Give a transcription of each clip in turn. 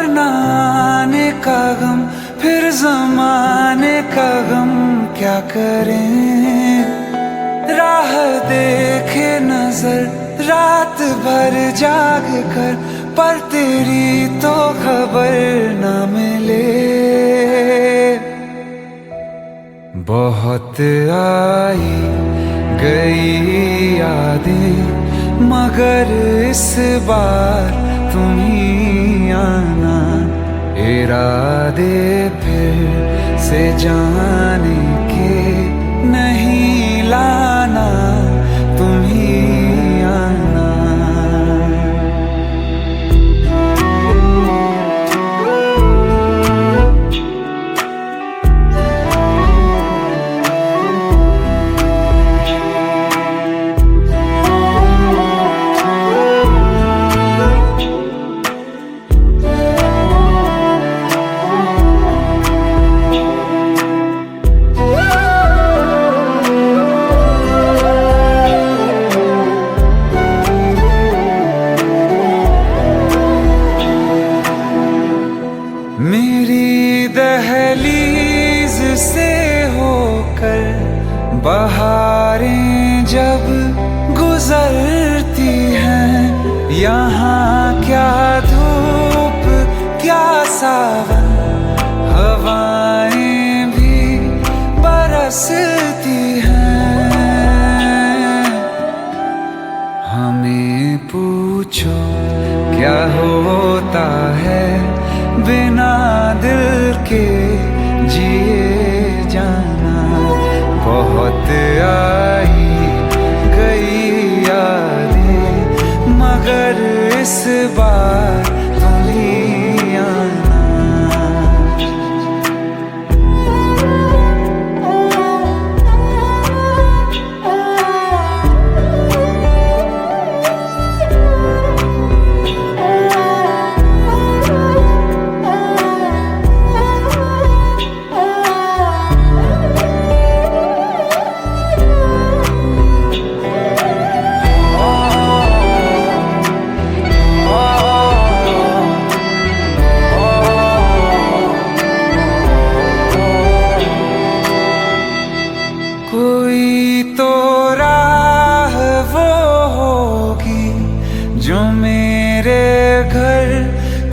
वरना आने का गम, फिर जमाने का गम क्या करें। राह देखे नजर रात भर जाग कर, पर तेरी तो खबर न मिले। बहुत आई गई यादें, मगर इस बार तुम ही आना। इरादे फिर से जाने के नहीं लाना, तुम ही आना। मेरी दहलीज से होकर बहारें जब गुजरती हैं, यहाँ क्या धूप क्या सावन, हवाएं भी बरसती हैं। हमें पूछो क्या होता है बिना दिल के जिए जाना। बहुत आई गई यादें, मगर इस बार तुम ही आना। कोई तो राह वो होगी जो मेरे घर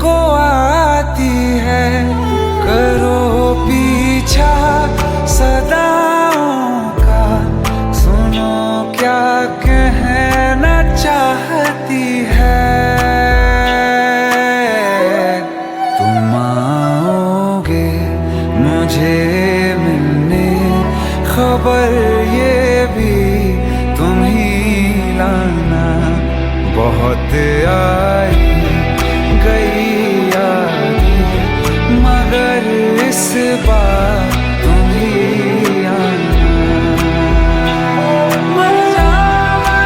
को आती है। करो पीछा सदाओं का, सुनो क्या कहना चाहती है। तुम आओगे मुझे मिलने, खबर ये भी तुम ही लाना। बहुत आई गई यादें, मगर इस बार तुम ही आना। मर जावा,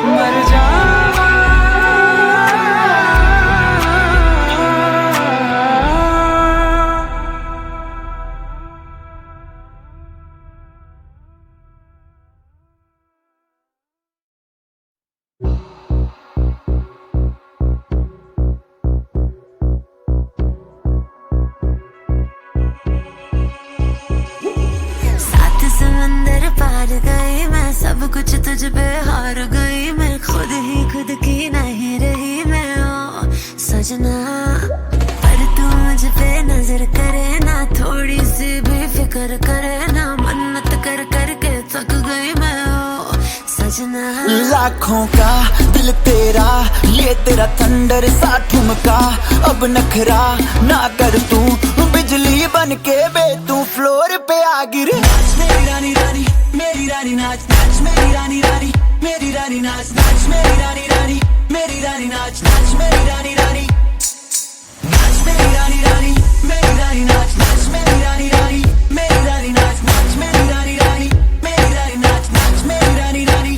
मर जावा। समंदर पार गई मैं, सब कुछ तुझ पे हार गई मैं। खुद ही खुद की नहीं रही मैं, ओ सजना। पर तू मुझ पे नजर करे ना, थोड़ी सी भी फिक्र करे ना। मन्नत कर कर के थक गई मैं, ओ सजना। लाखों का दिल तेरा, ये तेरा थंडर सा ठुमका। अब नखरा ना कर तू, बिजली बन के बे तू फ्लोर पे आ गिर। मेरी रानी रानी, मेरी रानी नाच नाच, मेरी रानी रानी, मेरी रानी नाच नाच, मेरी रानी रानी, मेरी रानी नाच नाच, मेरी रानी रानी नाच, मेरी रानी रानी, मेरी रानी नाच नाच, मेरी रानी रानी, मेरी रानी नाच नाच, मेरी रानी रानी, मेरी रानी नाच नाच, मेरी रानी रानी।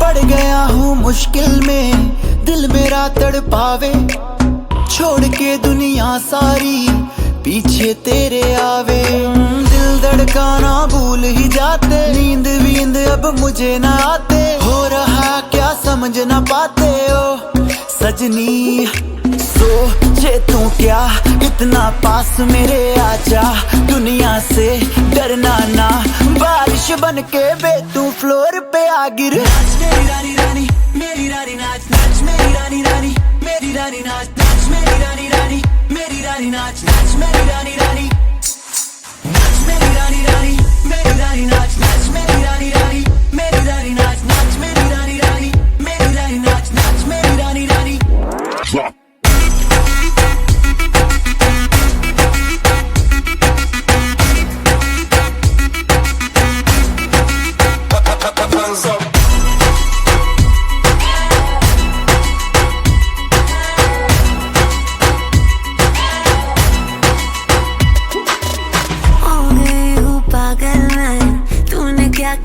पड़ गया हूँ मुश्किल में, दिल मेरा तड़पावे। छोड़ के दुनिया सारी पीछे तेरे आवे दिल धड़काना भूल ही जाते, नींद वींद अब मुझे ना आते, हो रहा क्या समझ ना पाते ओ सजनी। सोचे तू क्या इतना पास मेरे आजा, दुनिया से डरना ना, बारिश बन के बे तू फ्लोर पे आ गिर। नाच मेरी रानी रानी मेरी रानी नाच, नाच मेरी रानी रानी मेरी रानी नाच, नाच मेरी रानी रानी मेरी रानी नाच, नाच मेरी रानी रानी, नाच मेरी रानी रानी मेरी रानी नाच, नाच मेरी रानी रानी मेरी रानी नाच, नाच मेरी रानी रानी मेरी रानी नाच, नाच मेरी रानी रानी।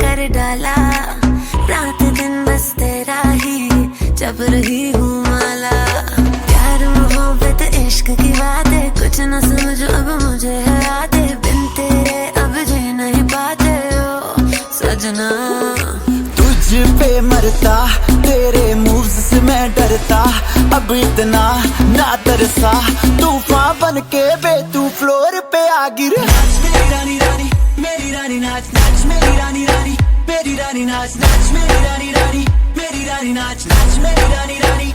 कर डाला रात दिन बस तेरा ही जब रही हूँ माला, प्यार मोहब्बत इश्क की बातें कुछ न समझो अब मुझे है आते, बिन तेरे अब जी नहीं पाते हो सजना। तुझ पे मरता तेरे मूव्स से मैं डरता, अब इतना ना तरसा, तूफान बन के बे तू फ्लोर पे आ गिर। नाच मेरी रानी रानी मेरी रानी नाच, नाच मेरी रानी रानी मेरी रानी नाच, नाच मेरी रानी रानी मेरी रानी नाच, नाच मेरी रानी रानी,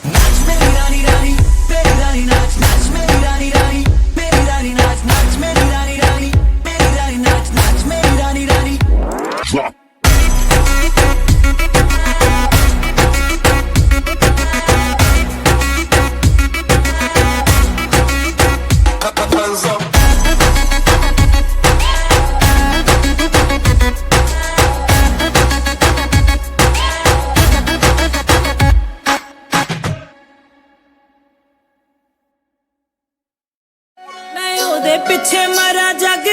नाच मेरी रानी रानी मेरी रानी नाच, नाच मेरी रानी रानी मेरी रानी नाच, नाच मेरी रानी रानी मेरी रानी नाच, नाच मेरी रानी रानी। पिछे मरा जग